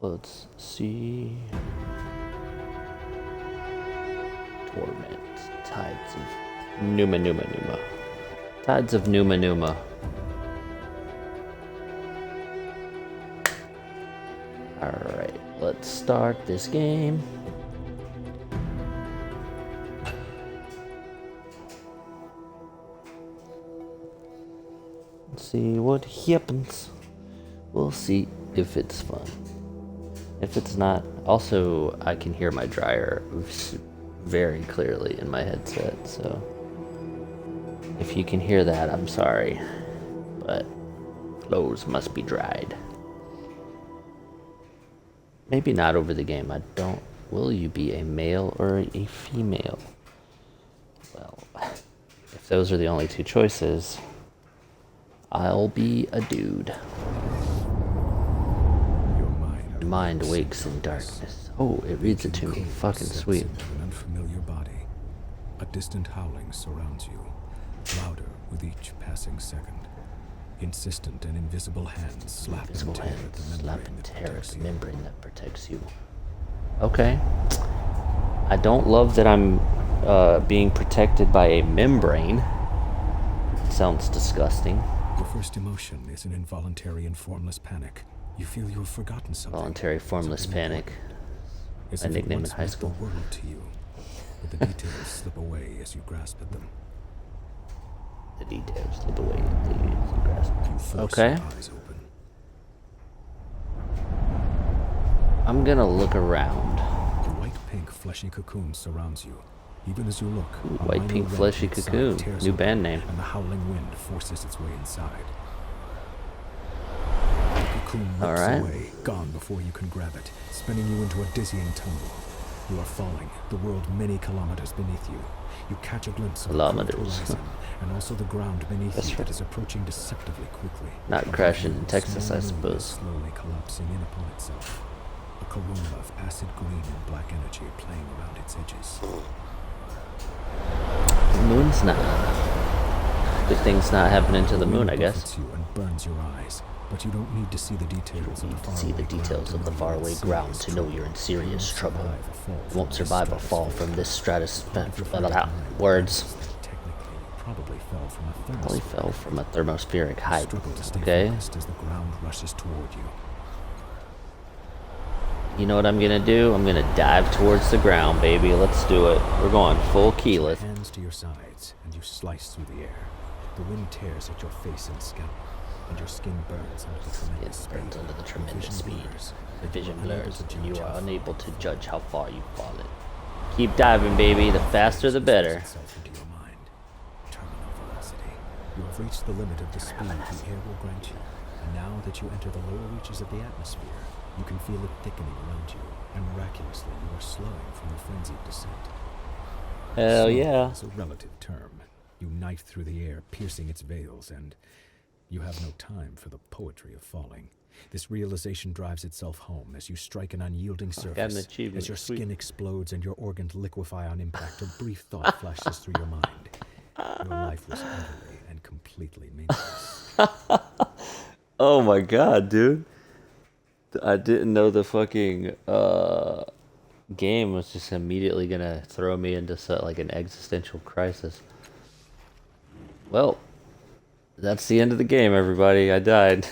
Let's see. Torment. Tides of Numa. Tides of Numa. Alright, let's start this game. Let's see what happens. We'll see if it's fun. If it's not, also I can hear my dryer very clearly in my headset, so if you can hear that, I'm sorry, but clothes must be dried. Maybe not over the game. Will you be a male or a female? Well, if those are the only two choices, I'll be a dude. Your mind wakes in darkness. Oh, it reads it to me. Fucking sweet. An unfamiliar body. A distant howling surrounds you, louder with each passing second. Insistent and invisible hands slap and tear at the membrane that protects you. Okay. I don't love that I'm being protected by a membrane. Sounds disgusting. Your first emotion is an involuntary and formless panic. You feel you have forgotten something. Voluntary formless panic. My nickname in high school. The world to you, but the details slip away as you grasp at them. The details slip away as you grasp. Okay. I'm gonna look around. The white-pink fleshy cocoon surrounds you. Even as you look, ooh, white pink fleshy cocoon. New band name. And the howling wind forces its way inside. The cocoon rips away, gone before you can grab it, spinning you into a dizzying tumble. You are falling, the world many kilometers beneath you. You catch a glimpse of the horizon, and also the ground beneath you that is approaching deceptively quickly. Not crashing in Texas, I suppose. Slowly collapsing in upon itself. A corona of acid green and black energy playing around its edges. The moon's not. Good thing's not happening to the moon, I guess. You and burns your eyes, but you don't need to see the details of the faraway ground to know you're in serious trouble. You won't survive a fall from this words. Probably fell from a thermospheric height. Okay. As the ground rushes toward you. You know what I'm gonna do? I'm gonna dive towards the ground, baby. Let's do it. We're going full keyless. Hands to your sides, and you slice through the air. The wind tears at your face and scalp, and your skin burns under the tremendous speed. The vision blurs, and you are unable to judge how far you've fallen. Keep diving, baby. The faster, the better. Terminal velocity. You have reached the limit of the speed the air will grant you, and now that you enter the lower reaches of the atmosphere, you can feel it thickening around you, and miraculously you are slowing from the frenzied descent. Hell yeah. It's a relative term. You knife through the air, piercing its veils, and you have no time for the poetry of falling. This realization drives itself home as you strike an unyielding surface. As your skin explodes and your organs liquefy on impact, a brief thought flashes through your mind. Your life was utterly and completely meaningless. Oh my god, dude. I didn't know the fucking game was just immediately gonna throw me into like an existential crisis. Well, that's the end of the game, everybody. I died.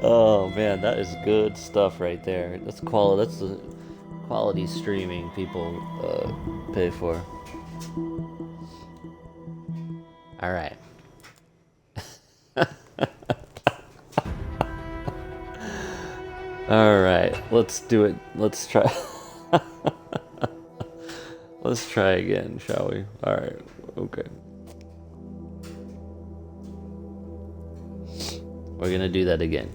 Oh man, that is good stuff right there. That's the quality streaming people pay for. All right. All right, let's do it. Let's try. Let's try again, shall we? All right. Okay. We're gonna do that again.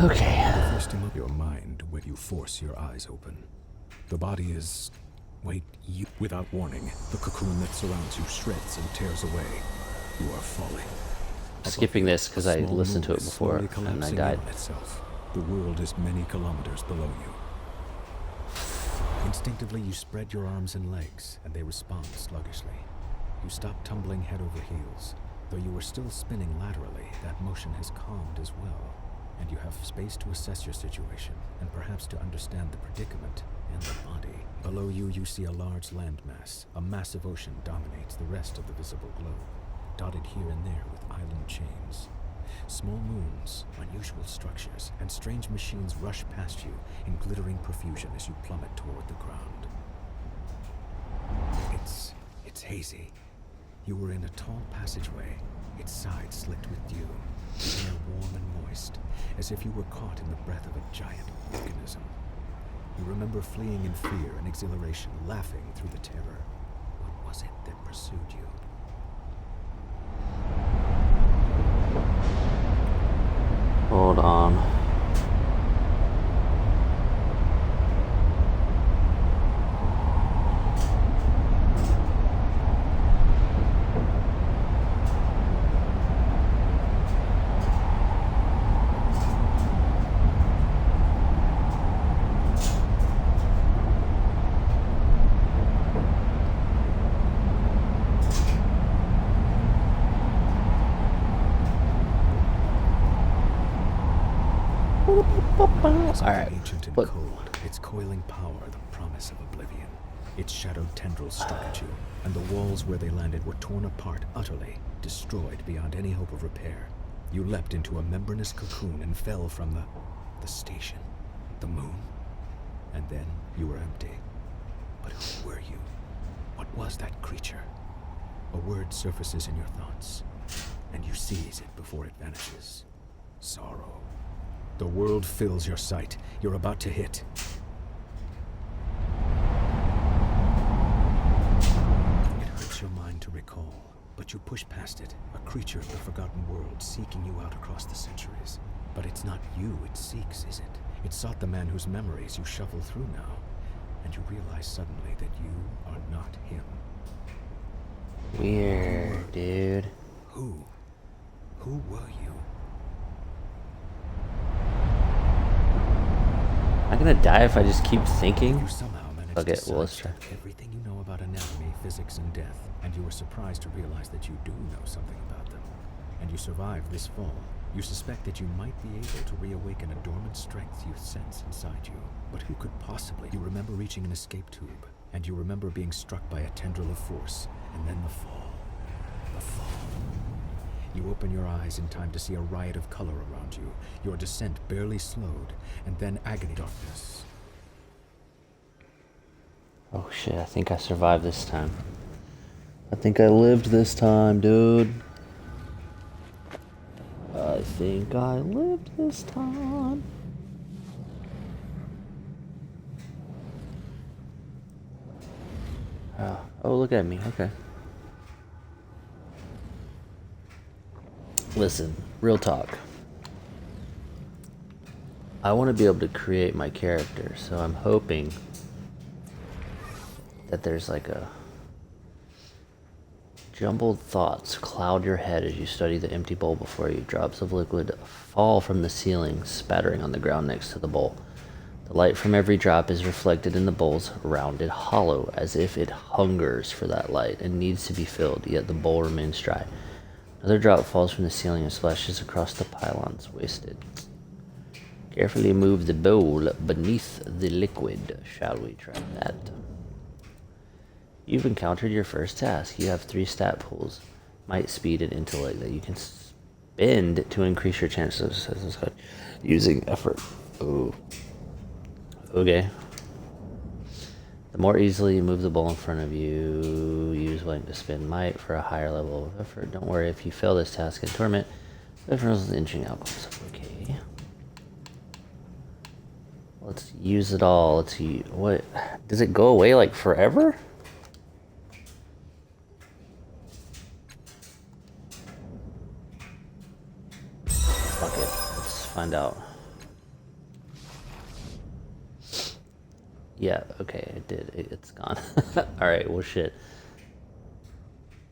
Okay. First, your mind when you force your eyes open. The body is Wait, you... Without warning, the cocoon that surrounds you shreds and tears away. You are falling. Skipping this because I listened to it before and I died. Itself. The world is many kilometers below you. Instinctively, you spread your arms and legs, and they respond sluggishly. You stop tumbling head over heels. Though you are still spinning laterally, that motion has calmed as well, and you have space to assess your situation, and perhaps to understand the predicament and the body. Below you, you see a large landmass. A massive ocean dominates the rest of the visible globe, dotted here and there with island chains. Small moons, unusual structures, and strange machines rush past you in glittering profusion as you plummet toward the ground. It's hazy. You were in a tall passageway, its sides slicked with dew, the air warm and moist, as if you were caught in the breath of a giant organism. You remember fleeing in fear and exhilaration, laughing through the terror. What was it that pursued you? Hold on. Alright, ancient and cold, its coiling power the promise of oblivion. Its shadowed tendrils struck at you, and the walls where they landed were torn apart utterly, destroyed beyond any hope of repair. You leapt into a membranous cocoon and fell from the station, the moon, and then you were empty. But who were you? What was that creature? A word surfaces in your thoughts, and you seize it before it vanishes. Sorrow. The world fills your sight. You're about to hit. It hurts your mind to recall, but you push past it, a creature of the forgotten world seeking you out across the centuries. But it's not you it seeks, is it? It sought the man whose memories you shuffle through now, and you realize suddenly that you are not him. Weird, dude. Who? Who were you? I'm gonna die if I just keep thinking. You somehow managed Okay, to well, let's try. everything you know about anatomy, physics, and death, and you were surprised to realize that you do know something about them. And you survived this fall. You suspect that you might be able to reawaken a dormant strength you sense inside you. But who could possibly? You remember reaching an escape tube, and you remember being struck by a tendril of force, and then the fall. The fall. You open your eyes in time to see a riot of color around you, your descent barely slowed, and then agony darkness. Oh shit, I think I survived this time. I think I lived this time, dude. I think I lived this time. Oh, look at me, okay. Listen, real talk. I want to be able to create my character, so I'm hoping that there's like a jumbled thoughts cloud your head as you study the empty bowl before you. Drops of liquid fall from the ceiling, spattering on the ground next to the bowl. The light from every drop is reflected in the bowl's rounded hollow, as if it hungers for that light and needs to be filled, yet the bowl remains dry. Another drop falls from the ceiling and splashes across the pylons, wasted. Carefully move the bowl beneath the liquid. Shall we try that? You've encountered your first task. You have 3 stat pools, might, speed, and intellect, that you can spend to increase your chances of success using effort. Ooh. Okay. The more easily you move the bowl in front of you, use willing to spend might for a higher level of effort. Don't worry if you fail this task in Torment. The difference is inching outcomes. Okay. Let's use it all. Let's see. What? Does it go away like forever? Fuck it. Let's find out. Yeah, okay, I did. It's gone. Alright, well shit.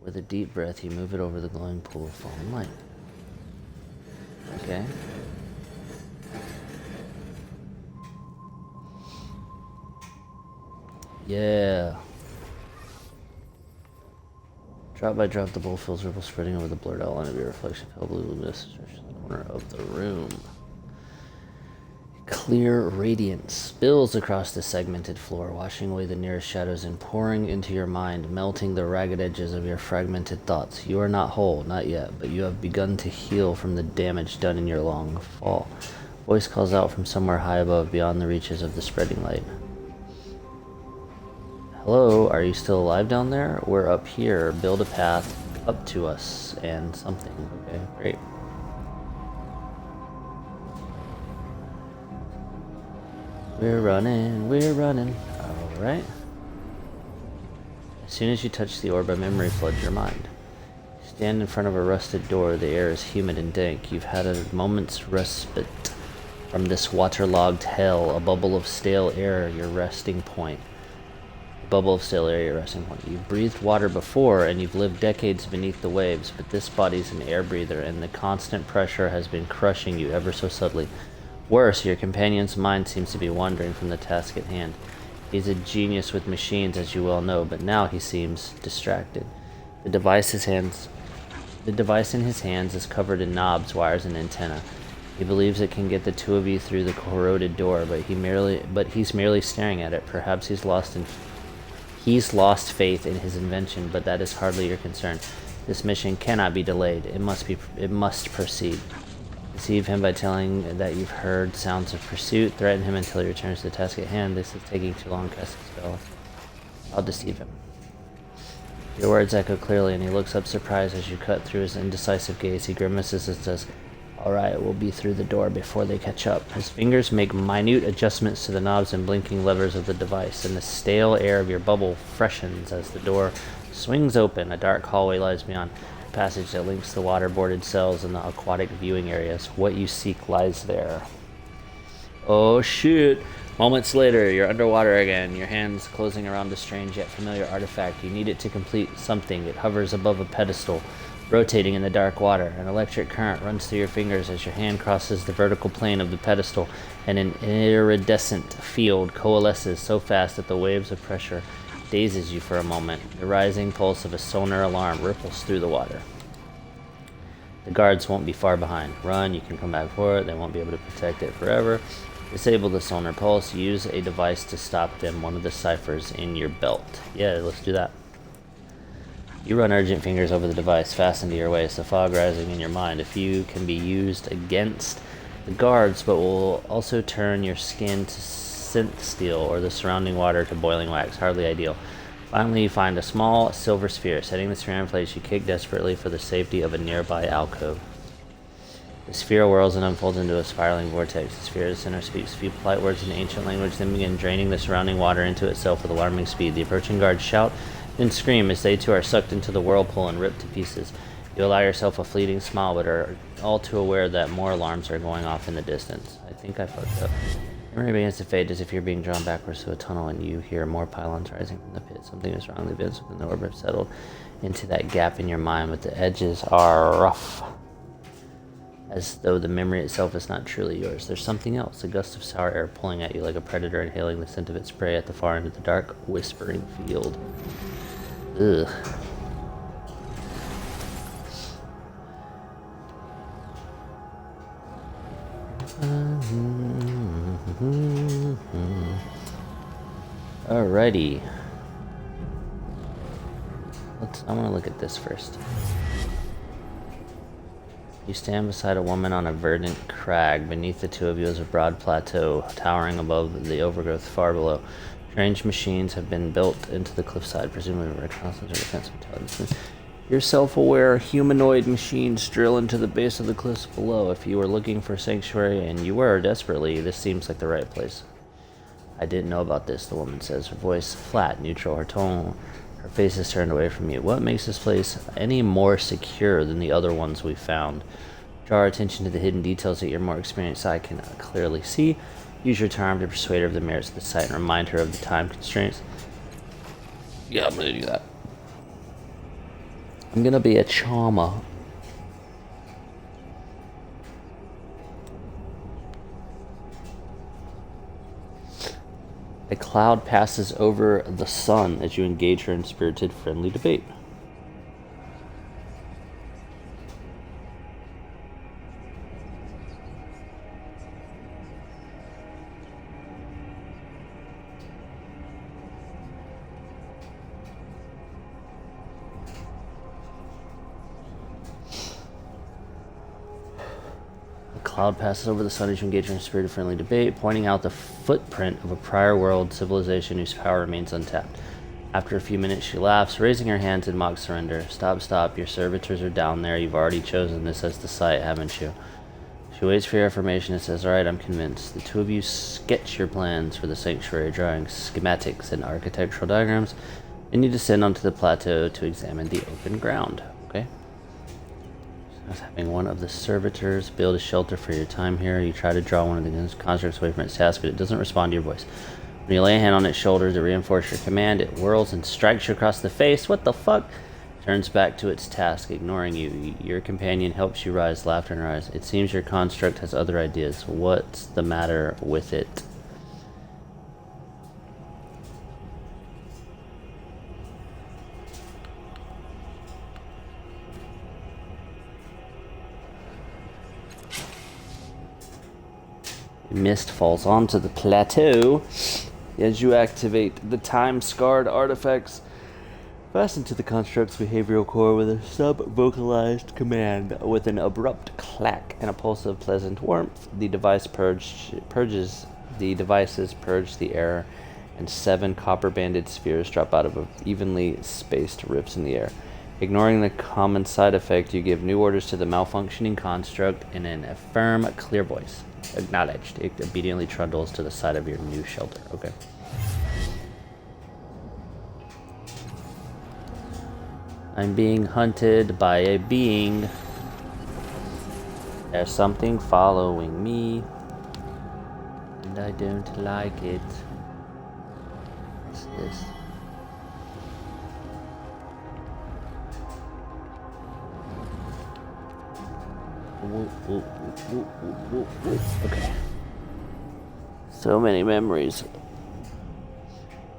With a deep breath, you move it over the glowing pool of fallen light. Okay. Yeah. Drop by drop, the bowl fills ripple spreading over the blurred outline of your reflection. Pale blue luminous in the corner of the room. Clear radiance spills across the segmented floor, washing away the nearest shadows and pouring into your mind, melting the ragged edges of your fragmented thoughts. You are not whole, not yet, but you have begun to heal from the damage done in your long fall. Voice calls out from somewhere high above, beyond the reaches of the spreading light. Hello, are you still alive down there? We're up here. Build a path up to us and something. Okay, great. We're running. Alright. As soon as you touch the orb, a memory floods your mind. You stand in front of a rusted door. The air is humid and dank. You've had a moment's respite from this waterlogged hell. A bubble of stale air, your resting point. You've breathed water before, and you've lived decades beneath the waves, but this body's an air breather, and the constant pressure has been crushing you ever so subtly. Worse, your companion's mind seems to be wandering from the task at hand. He's a genius with machines, as you well know, but now he seems distracted. The device in his hands is covered in knobs, wires, and antenna. He believes it can get the two of you through the corroded door, but he's merely staring at it. Perhaps he's lost faith in his invention, but that is hardly your concern. This mission cannot be delayed. It must proceed. Deceive him by telling that you've heard sounds of pursuit. Threaten him until he returns to the task at hand. This is taking too long, cast a spell. I'll deceive him. Your words echo clearly, and he looks up surprised as you cut through his indecisive gaze. He grimaces and says, "Alright, we'll be through the door before they catch up." His fingers make minute adjustments to the knobs and blinking levers of the device, and the stale air of your bubble freshens as the door swings open. A dark hallway lies beyond, a passage that links the waterboarded cells and the aquatic viewing areas. What you seek lies there. Oh shit! Moments later, you're underwater again, your hands closing around a strange yet familiar artifact. You need it to complete something. It hovers above a pedestal, rotating in the dark water. An electric current runs through your fingers as your hand crosses the vertical plane of the pedestal, and an iridescent field coalesces so fast that the waves of pressure dazes you for a moment. The rising pulse of a sonar alarm ripples through the water. The guards won't be far behind. Run, you can come back for it. They won't be able to protect it forever. Disable the sonar pulse. Use a device to stop them. One of the ciphers in your belt. Yeah, let's do that. You run urgent fingers over the device, fastened to your waist, the fog rising in your mind. A few can be used against the guards, but will also turn your skin to synth steel or the surrounding water to boiling wax. Hardly ideal. Finally, you find a small silver sphere. Setting the sphere in place, you kick desperately for the safety of a nearby alcove. The sphere whirls and unfolds into a spiraling vortex. The sphere at the center speaks a few polite words in ancient language, then begin draining the surrounding water into itself with alarming speed. The approaching guards shout and scream as they too are sucked into the whirlpool and ripped to pieces. You allow yourself a fleeting smile, but are all too aware that more alarms are going off in the distance. I think I fucked up. Memory begins to fade as if you're being drawn backwards to a tunnel, and you hear more pylons rising from the pit. Something is wrong. The events within the orb have settled into that gap in your mind, but the edges are rough, as though the memory itself is not truly yours. There's something else, a gust of sour air pulling at you like a predator inhaling the scent of its prey at the far end of the dark, whispering field. Ugh. Alrighty. I want to look at this first. You stand beside a woman on a verdant crag. Beneath the two of you is a broad plateau, towering above the overgrowth far below. Strange machines have been built into the cliffside, presumably for reconnaissance or defensive intelligence. Your self-aware humanoid machines drill into the base of the cliffs below. If you were looking for sanctuary, and you were desperately, this seems like the right place. I didn't know about this, the woman says, her voice flat, neutral, her face is turned away from you. What makes this place any more secure than the other ones we found? Draw our attention to the hidden details that your more experienced eye can clearly see. Use your charm to persuade her of the merits of the site and remind her of the time constraints. Yeah, I'm gonna do that. I'm gonna be a charmer. A cloud passes over the sun as you engage her in spirited, friendly debate. Cloud passes over the sun as you engage in a spirited, friendly debate, pointing out the footprint of a prior world civilization whose power remains untapped. After a few minutes, she laughs, raising her hands in mock surrender. Stop. Your servitors are down there. You've already chosen this as the site, haven't you? She waits for your affirmation and says, alright, I'm convinced. The two of you sketch your plans for the sanctuary, drawing schematics and architectural diagrams, and you descend onto the plateau to examine the open ground. Okay? Having one of the servitors build a shelter for your time here. You try to draw one of the constructs away from its task, but it doesn't respond to your voice. When you lay a hand on its shoulder to reinforce your command, it whirls and strikes you across the face. What the fuck? Turns back to its task, ignoring you. Your companion helps you rise, laughter in her eyes. It seems your construct has other ideas. What's the matter with it? Mist falls onto the plateau as you activate the time-scarred artifacts fastened to the construct's behavioral core with a sub-vocalized command. With an abrupt clack and a pulse of pleasant warmth, the devices purge the air, and 7 copper-banded spheres drop out of evenly spaced rips in the air. Ignoring the common side effect, you give new orders to the malfunctioning construct in a firm, clear voice. Acknowledged. It obediently trundles to the side of your new shelter. Okay. I'm being hunted by a being. There's something following me, and I don't like it. What's this? Okay. So many memories.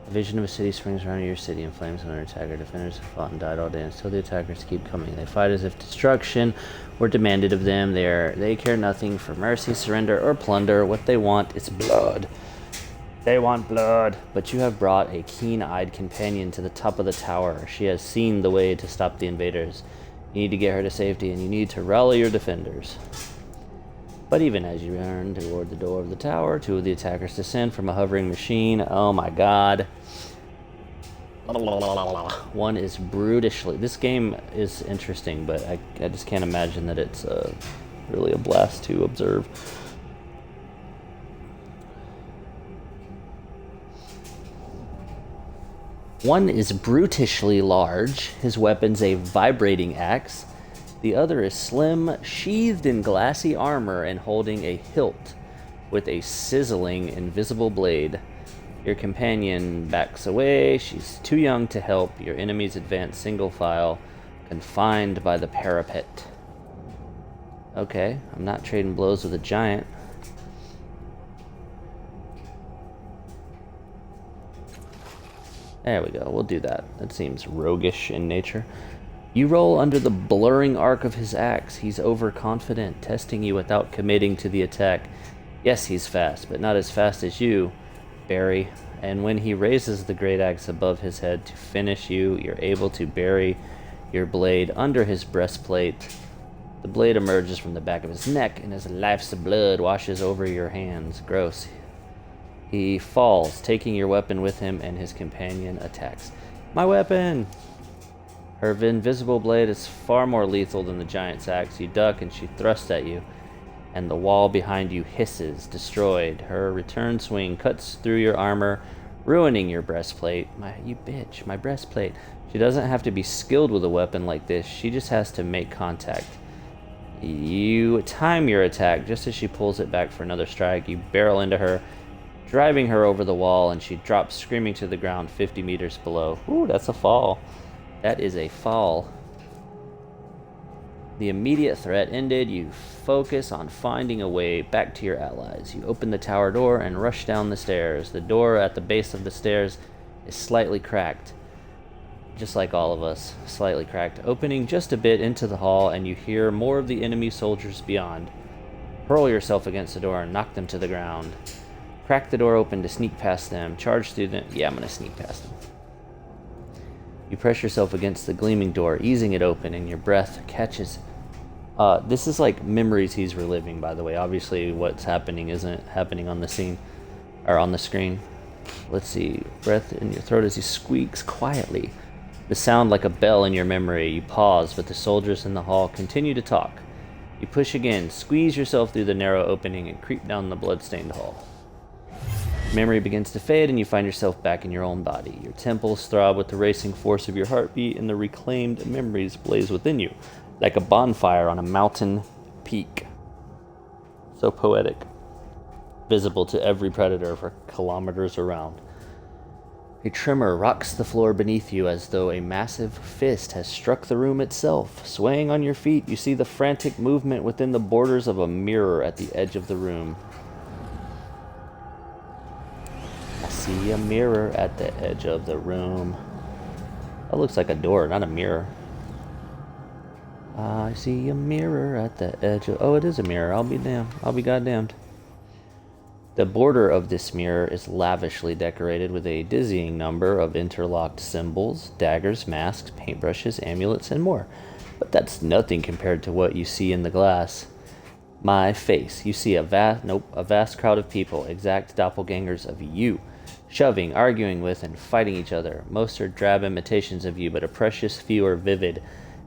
A vision of a city springs around your city in flames when an attacker. Defenders have fought and died all day, and still the attackers keep coming. They fight as if destruction were demanded of them. They care nothing for mercy, surrender, or plunder. What they want is blood. They want blood. But you have brought a keen-eyed companion to the top of the tower. She has seen the way to stop the invaders. You need to get her to safety, and you need to rally your defenders. But even as you turn toward the door of the tower, 2 of the attackers descend from a hovering machine. Oh my god. One is brutishly... This game is interesting, but I just can't imagine that it's really a blast to observe. One is brutishly large. His weapon's a vibrating axe. The other is slim, sheathed in glassy armor and holding a hilt with a sizzling invisible blade. Your companion backs away. She's too young to help. Your enemies advance single file, confined by the parapet. Okay, I'm not trading blows with a giant. There we go, we'll do that. That seems roguish in nature. You roll under the blurring arc of his axe. He's overconfident, testing you without committing to the attack. Yes, he's fast, but not as fast as you, Barry. And when he raises the great axe above his head to finish you, you're able to bury your blade under his breastplate. The blade emerges from the back of his neck, and his life's blood washes over your hands. Gross. He falls, taking your weapon with him, and his companion attacks. My weapon! Her invisible blade is far more lethal than the giant's axe. You duck, and she thrusts at you, and the wall behind you hisses, destroyed. Her return swing cuts through your armor, ruining your breastplate. You bitch, my breastplate. She doesn't have to be skilled with a weapon like this. She just has to make contact. You time your attack just as she pulls it back for another strike. You barrel into her, driving her over the wall, and she drops screaming to the ground 50 meters below. Ooh, that's a fall. That is a fall. The immediate threat ended. You focus on finding a way back to your allies. You open the tower door and rush down the stairs. The door at the base of the stairs is slightly cracked. Just like all of us, slightly cracked, opening just a bit into the hall, and you hear more of the enemy soldiers beyond. Hurl yourself against the door and knock them to the ground. Crack the door open to sneak past them. Charge through them. Yeah, I'm going to sneak past them. You press yourself against the gleaming door, easing it open, and your breath catches. This is like memories he's reliving, by the way. Obviously, what's happening isn't happening on the scene, or on the screen. Let's see. Breath in your throat as he squeaks quietly. The sound like a bell in your memory. You pause, but the soldiers in the hall continue to talk. You push again, squeeze yourself through the narrow opening, and creep down the blood-stained hall. Memory begins to fade, and you find yourself back in your own body. Your temples throb with the racing force of your heartbeat, and the reclaimed memories blaze within you, like a bonfire on a mountain peak. So poetic. Visible to every predator for kilometers around. A tremor rocks the floor beneath you as though a massive fist has struck the room itself. Swaying on your feet, you see the frantic movement within the borders of a mirror at the edge of the room. I see a mirror at the edge of the room. That looks like a door, not a mirror. I see a mirror at the edge of... Oh, it is a mirror. I'll be damned. I'll be goddamned. The border of this mirror is lavishly decorated with a dizzying number of interlocked symbols, daggers, masks, paintbrushes, amulets, and more. But that's nothing compared to what you see in the glass. My face. You see a vast crowd of people, exact doppelgangers of you, shoving, arguing with, and fighting each other. Most are drab imitations of you, but a precious few are vivid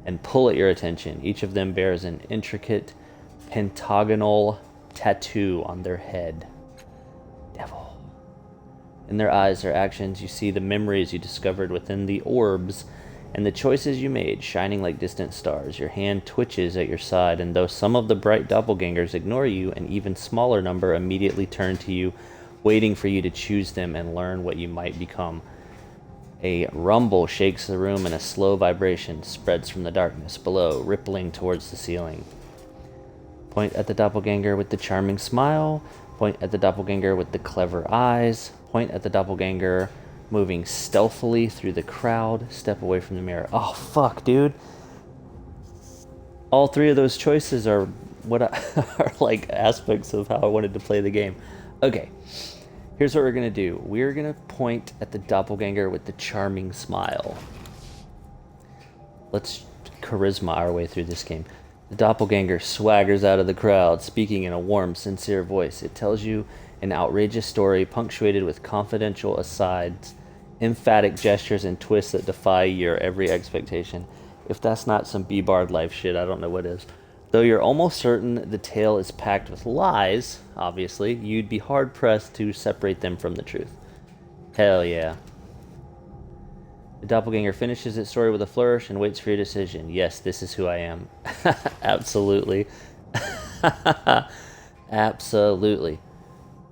and pull at your attention. Each of them bears an intricate pentagonal tattoo on their head. Devil. In their eyes, their actions, you see the memories you discovered within the orbs and the choices you made, shining like distant stars. Your hand twitches at your side, and though some of the bright doppelgangers ignore you, an even smaller number immediately turn to you, waiting for you to choose them and learn what you might become. A rumble shakes the room, and a slow vibration spreads from the darkness below, rippling towards the ceiling. Point at the doppelganger with the charming smile. Point at the doppelganger with the clever eyes. Point at the doppelganger moving stealthily through the crowd. Step away from the mirror. Oh, fuck, dude. All three of those choices are are like aspects of how I wanted to play the game. Okay, here's what we're going to do. We're going to point at the doppelganger with the charming smile. Let's charisma our way through this game. The doppelganger swaggers out of the crowd, speaking in a warm, sincere voice. It tells you an outrageous story punctuated with confidential asides, emphatic gestures, and twists that defy your every expectation. If that's not some B-Bard life shit, I don't know what is. Though you're almost certain the tale is packed with lies, obviously, you'd be hard-pressed to separate them from the truth. Hell yeah. The doppelganger finishes its story with a flourish and waits for your decision. Yes, this is who I am. Absolutely. Absolutely.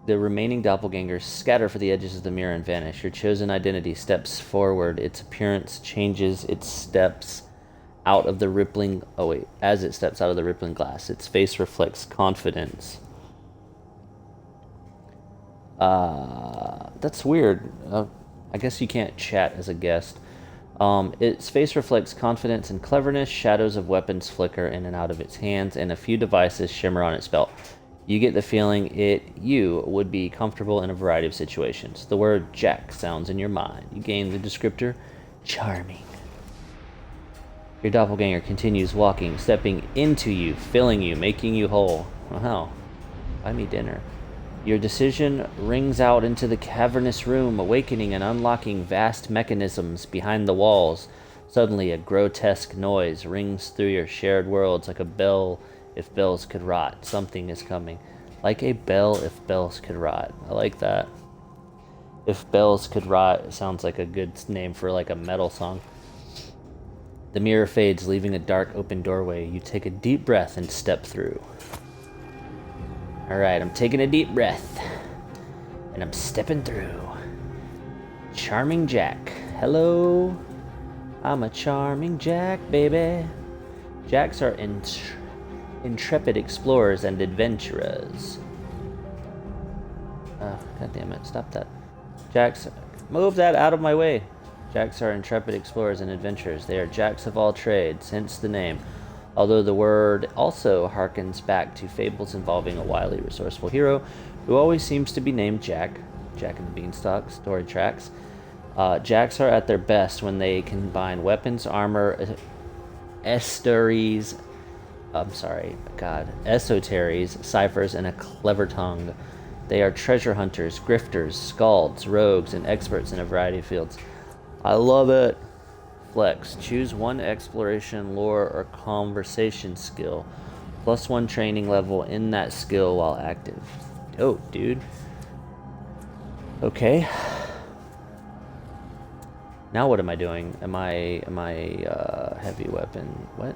The remaining doppelgangers scatter for the edges of the mirror and vanish. Your chosen identity steps forward. Its appearance changes. It steps out of the rippling... Oh, wait. As it steps out of the rippling glass, its face reflects confidence. That's weird. I guess you can't chat as a guest. Its face reflects confidence and cleverness. Shadows of weapons flicker in and out of its hands, and a few devices shimmer on its belt. You get the feeling you would be comfortable in a variety of situations. The word Jack sounds in your mind. You gain the descriptor, charming. Your doppelganger continues walking, stepping into you, filling you, making you whole. Wow. Buy me dinner. Your decision rings out into the cavernous room, awakening and unlocking vast mechanisms behind the walls. Suddenly, a grotesque noise rings through your shared worlds like a bell if bells could rot. Something is coming. Like a bell if bells could rot. I like that. If bells could rot, it sounds like a good name for like a metal song. The mirror fades, leaving a dark open doorway. You take a deep breath and step through. Alright, I'm taking a deep breath. And I'm stepping through. Charming Jack. Hello. I'm a charming Jack, baby. Jacks are intrepid explorers and adventurers. God damn it, stop that. Jacks, move that out of my way. Jacks are intrepid explorers and adventurers. They are jacks of all trades, hence the name. Although the word also harkens back to fables involving a wily, resourceful hero who always seems to be named Jack. Jack and the Beanstalk, story tracks. Jacks are at their best when they combine weapons, armor, esoteries, ciphers, and a clever tongue. They are treasure hunters, grifters, scalds, rogues, and experts in a variety of fields. I love it. Flex. Choose one exploration, lore, or conversation skill. +1 training level in that skill while active. Dope, dude. Okay. Now what am I doing? Am I heavy weapon? What?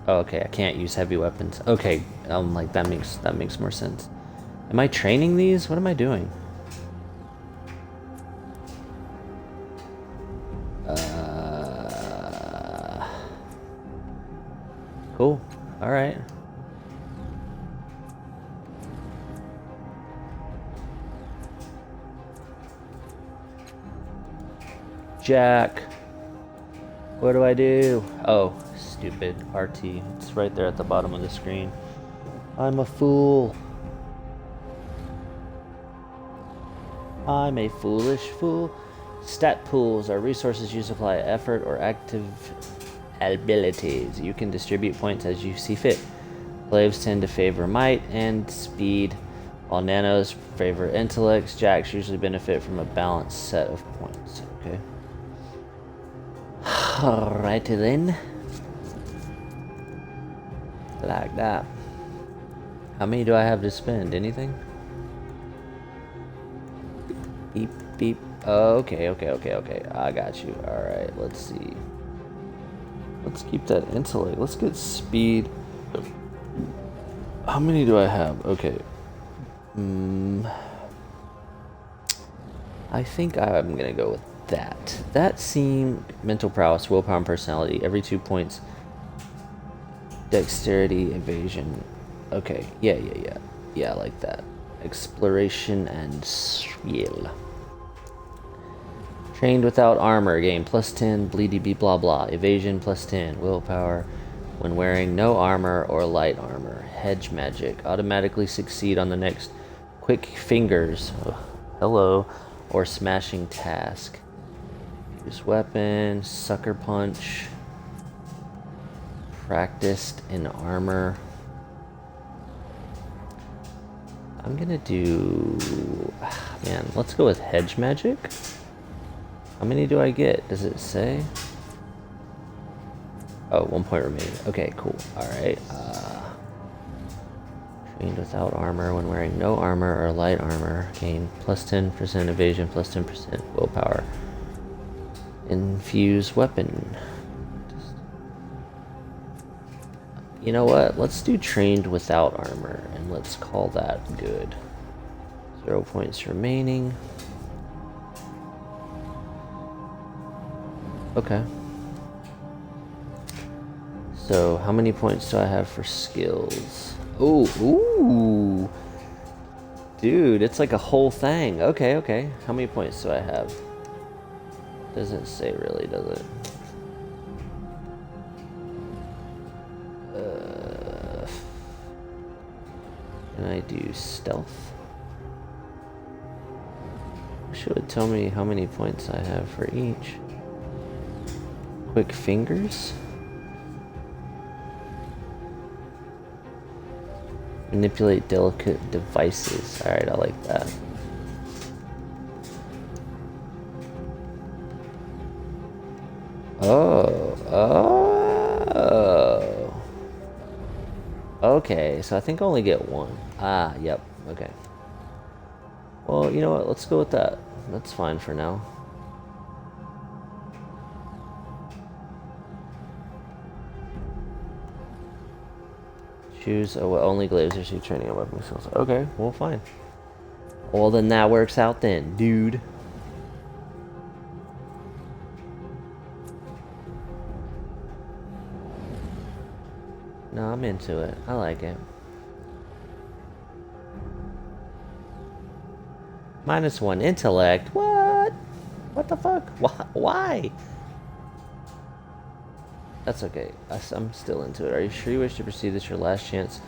Oh, okay, I can't use heavy weapons. Okay, like that makes more sense. Am I training these? What am I doing? Cool. All right. Jack. What do I do? Oh, stupid. RT. It's right there at the bottom of the screen. I'm a fool. I'm a foolish fool. Stat pools are resources you supply effort or active abilities. You can distribute points as you see fit. Slaves tend to favor might and speed, while nanos favor intellects. Jacks usually benefit from a balanced set of points. Okay. Alrighty then. Like that. How many do I have to spend? Anything? Beep, beep. Okay. I got you. Alright, let's see. Let's keep that intellect. Let's get speed. How many do I have? Okay. I think I'm gonna go with that. That seemed mental prowess, willpower, and personality. Every 2 points. Dexterity, evasion. Okay. Yeah. Yeah, I like that. Exploration and skill. Trained without armor, gain +10, bleedy be blah blah. Evasion +10, willpower when wearing no armor or light armor. Hedge magic, automatically succeed on the next quick fingers, hello, or smashing task. Use weapon, sucker punch, practiced in armor. I'm gonna do, man, let's go with hedge magic. How many do I get? Does it say? Oh, 1 point remaining. Okay, cool. Alright. Trained without armor when wearing no armor or light armor. Gain +10% evasion, +10% willpower. Infuse weapon. You know what? Let's do trained without armor and let's call that good. 0 points remaining. Okay. So, how many points do I have for skills? Ooh. Dude, it's like a whole thing. Okay. How many points do I have? Doesn't say really, does it? Can I do stealth? Should tell me how many points I have for each. Quick fingers. Manipulate delicate devices. Alright, I like that. Oh. Okay, so I think I only get one. Ah, yep. Okay. Well, you know what? Let's go with that. That's fine for now. Choose only glazers who training on weapon skills. Okay, well, fine. Well, then that works out then, dude. No, I'm into it. I like it. -1 intellect. What? What the fuck? Why? That's okay. I'm still into it. Are you sure you wish to proceed? This is your last chance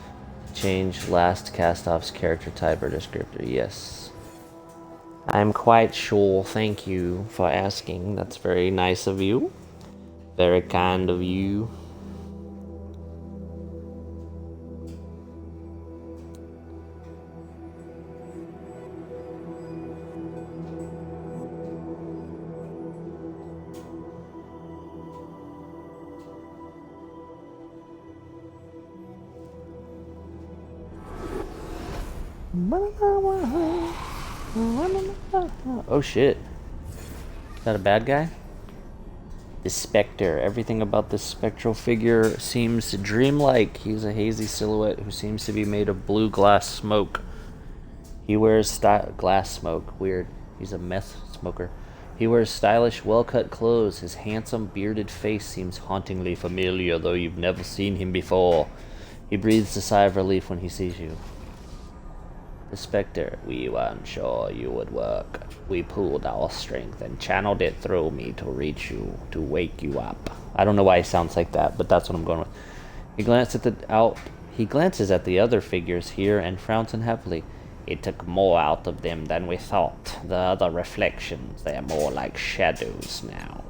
to change last cast-off's character type or descriptor. Yes. I'm quite sure. Thank you for asking. That's very nice of you. Very kind of you. Oh shit. Is that a bad guy? The Spectre. Everything about this spectral figure seems dreamlike. He's a hazy silhouette who seems to be made of blue glass smoke. He wears glass smoke. Weird. He's a meth smoker. He wears stylish, well-cut clothes. His handsome, bearded face seems hauntingly familiar, though you've never seen him before. He breathes a sigh of relief when he sees you. The Spectre. We weren't sure you would work. We pooled our strength and channeled it through me to reach you, to wake you up. I don't know why he sounds like that, but that's what I'm going with. He glances at the other figures here and frowns unhappily. It took more out of them than we thought. The other reflections, they're more like shadows now.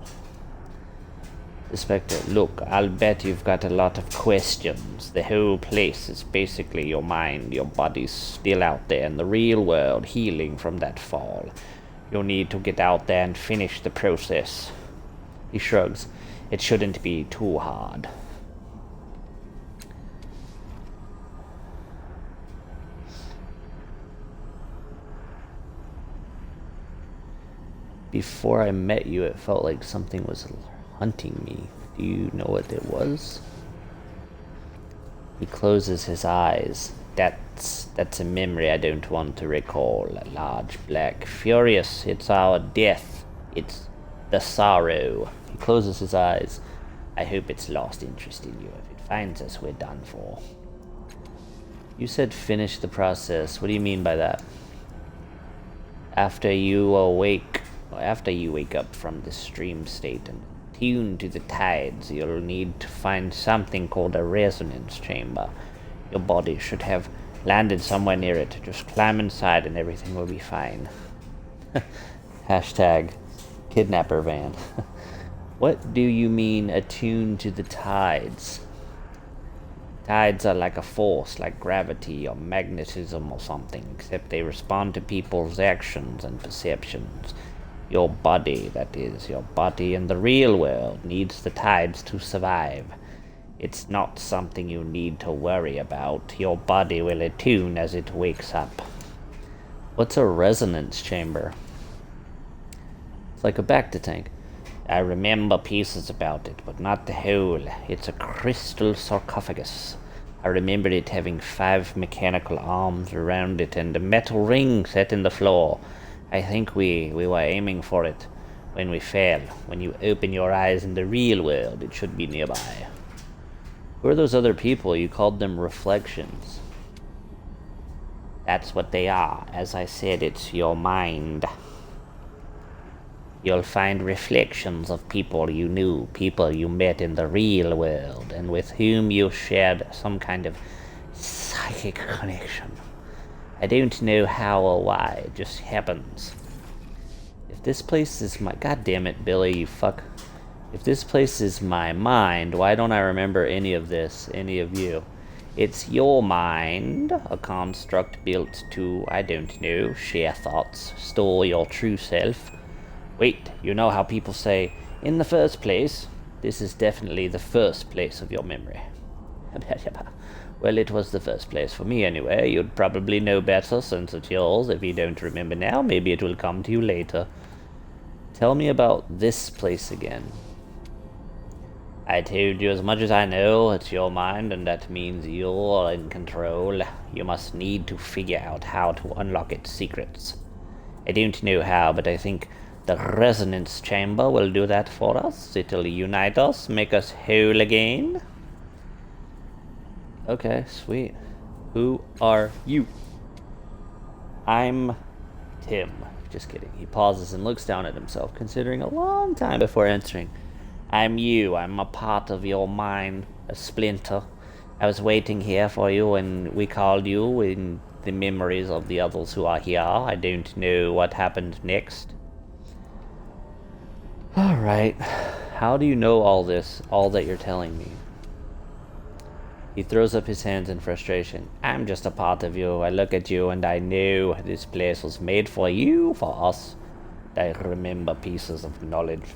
The Spectre. Look, I'll bet you've got a lot of questions. The whole place is basically your mind. Your body's still out there in the real world, healing from that fall. You'll need to get out there and finish the process. He shrugs. It shouldn't be too hard. Before I met you, it felt like something was hunting me. Do you know what it was? He closes his eyes. That's a memory I don't want to recall. A large black furious. It's our death. It's the sorrow. He closes his eyes. I hope it's lost interest in you. If it finds us, we're done for. You said finish the process. What do you mean by that? After you wake up from this dream state and tune to the tides, you'll need to find something called a resonance chamber. Your body should have landed somewhere near it. Just climb inside and everything will be fine. Hashtag kidnapper van. What do you mean attuned to the tides? Tides are like a force, like gravity or magnetism or something, except they respond to people's actions and perceptions. Your body, that is, your body in the real world, needs the tides to survive. It's not something you need to worry about. Your body will attune as it wakes up. What's a resonance chamber? It's like a Bacta tank. I remember pieces about it, but not the whole. It's a crystal sarcophagus. I remember it having 5 mechanical arms around it and a metal ring set in the floor. I think we were aiming for it when we fell. When you open your eyes in the real world, it should be nearby. Who are those other people? You called them reflections. That's what they are. As I said, it's your mind. You'll find reflections of people you knew, people you met in the real world, and with whom you shared some kind of psychic connection. I don't know how or why, it just happens. If this place is my... God damn it, Billy, you fuck. If this place is my mind, why don't I remember any of this, any of you? It's your mind, a construct built to, I don't know, share thoughts, store your true self. Wait, you know how people say, in the first place? This is definitely the first place of your memory. Well, it was the first place for me anyway. You'd probably know better since it's yours. If you don't remember now, maybe it will come to you later. Tell me about this place again. I told you as much as I know. It's your mind, and that means you're in control. You must need to figure out how to unlock its secrets. I don't know how, but I think the resonance chamber will do that for us. It'll unite us, make us whole again. Okay, sweet. Who are you? I'm Tim. Just kidding. He pauses and looks down at himself, considering a long time before answering. I'm you. I'm a part of your mind, a splinter. I was waiting here for you, and we called you in the memories of the others who are here. I don't know what happened next. Alright. How do you know all this, all that you're telling me? He throws up his hands in frustration. I'm just a part of you. I look at you and I know this place was made for you, for us. I remember pieces of knowledge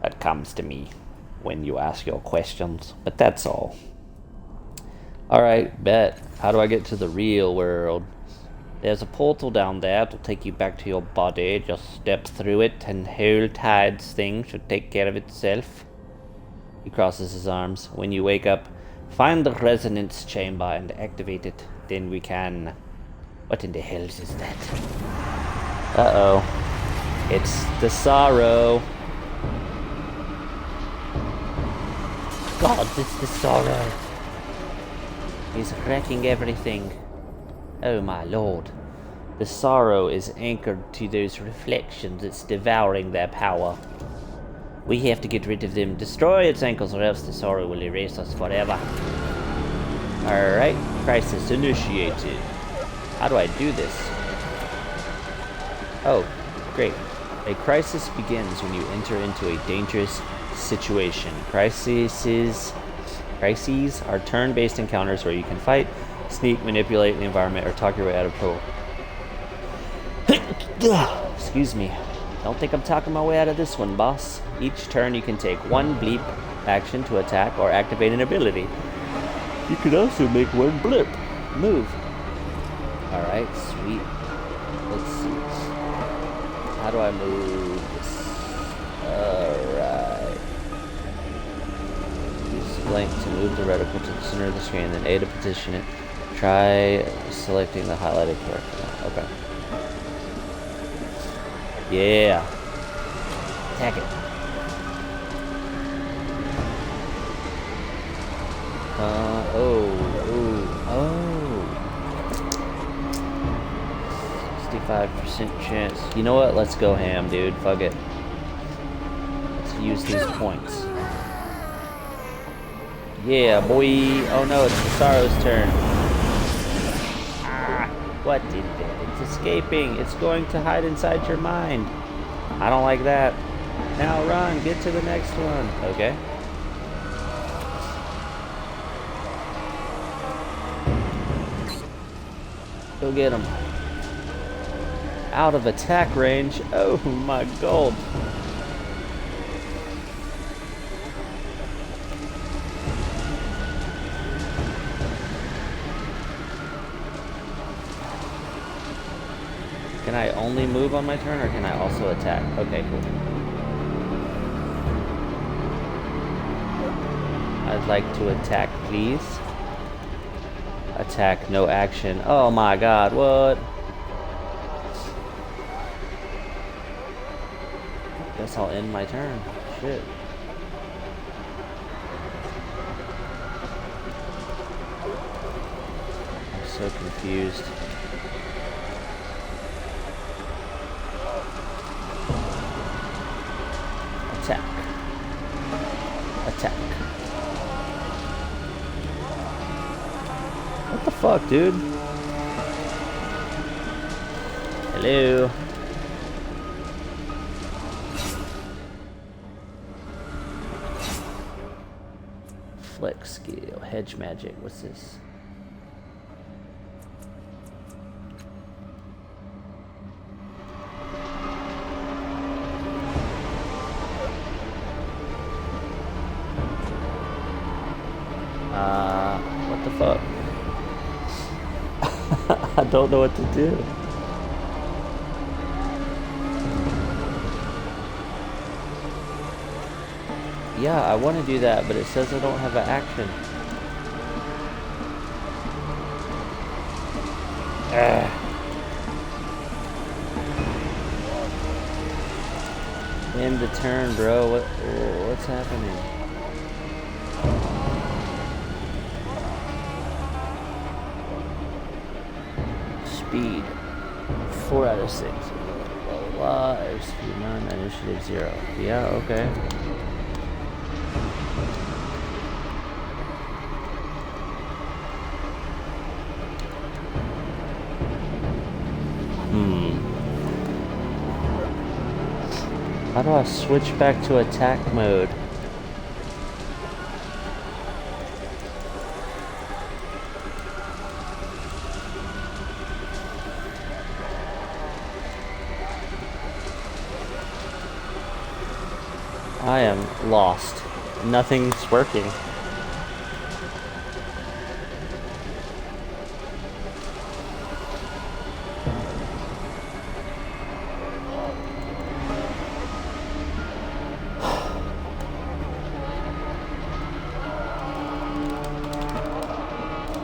that comes to me when you ask your questions, but that's all. Alright, bet. How do I get to the real world? There's a portal down there. It'll take you back to your body. Just step through it, and whole tides thing should take care of itself. He crosses his arms. When you wake up, find the resonance chamber and activate it. Then we can... What in the hell is that? Uh-oh. It's the sorrow. God, it's the sorrow. He's wrecking everything. Oh my lord. The sorrow is anchored to those reflections. It's devouring their power. We have to get rid of them. Destroy its ankles, or else the sorrow will erase us forever. Alright, crisis initiated. How do I do this? Oh, great. A crisis begins when you enter into a dangerous situation. Crises are turn-based encounters where you can fight, sneak, manipulate the environment, or talk your way out of trouble. Excuse me. Don't think I'm talking my way out of this one, boss. Each turn you can take one bleep action to attack or activate an ability. You can also make one blip move. Alright, sweet. Let's see. How do I move this? Alright. Use blank to move the reticle to the center of the screen, then A to position it. Try selecting the highlighted character. Okay. Yeah. Attack it. Oh. 65% chance. You know what? Let's go ham, dude. Fuck it. Let's use these points. Yeah, boy. Oh no, it's the Sorrow's turn. Ah, what did that? It's escaping. It's going to hide inside your mind. I don't like that. Now run. Get to the next one. Okay. Go get him. Out of attack range. Oh my god. Can I only move on my turn, or can I also attack? Okay, cool. I'd like to attack, please. Attack, no action. Oh my god, what? Guess I'll end my turn. Shit. I'm so confused. Attack. Attack. What the fuck, dude? Hello? Flex skill, hedge magic, what's this? What the fuck? I don't know what to do. Yeah, I want to do that, but it says I don't have an action. End the turn, bro. What's happening? Speed 4 out of 6. Blah blah blah. Airspeed none. Initiative 0. Yeah, okay. How do I switch back to attack mode? I am lost. Nothing's working.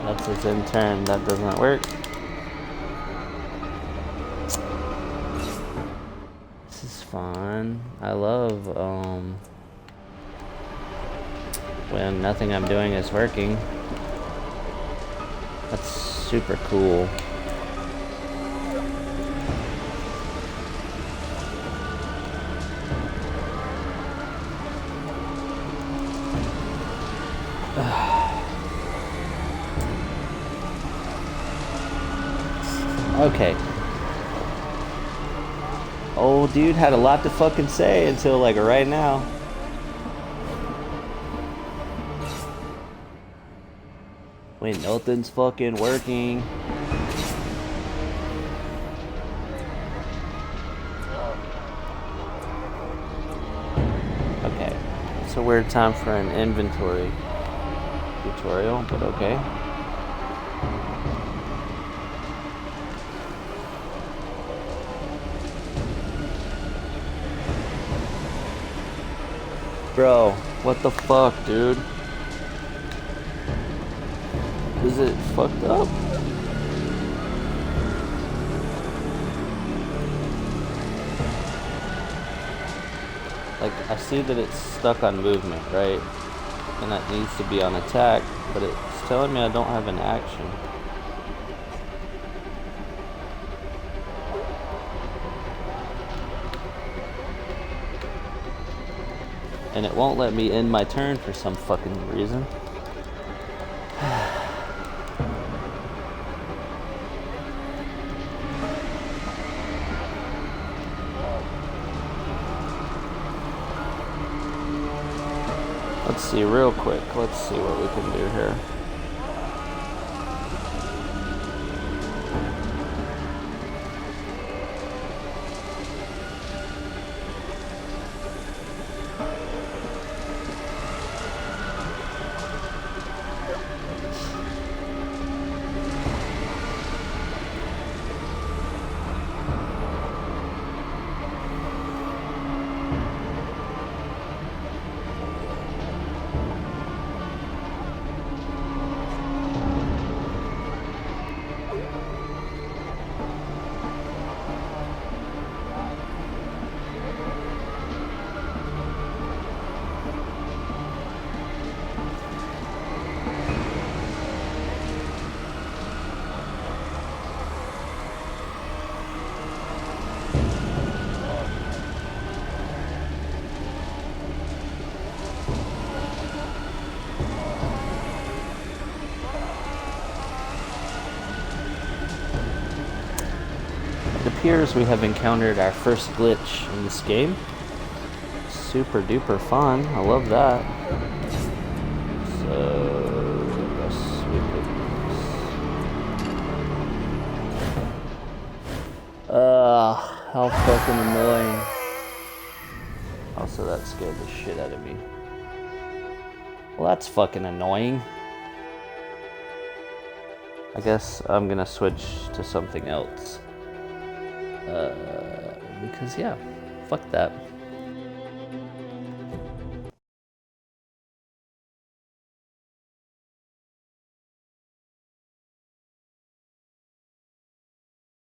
That's his in turn. That doesn't work. This is fun. I love when nothing I'm doing is working. That's super cool. Okay. Old dude had a lot to fucking say until like right now. Wait, nothing's fucking working. Okay. It's a weird time for an inventory tutorial, but okay. Bro, what the fuck, dude? Is it fucked up? Like, I see that it's stuck on movement, right? And that needs to be on attack, but it's telling me I don't have an action. And it won't let me end my turn for some fucking reason. Let's see real quick. Let's see what we can do here. It appears we have encountered our first glitch in this game. Super duper fun. I love that. So, I guess we could... how fucking annoying. Also, that scared the shit out of me. Well, that's fucking annoying. I guess I'm gonna switch to something else. Because yeah, fuck that.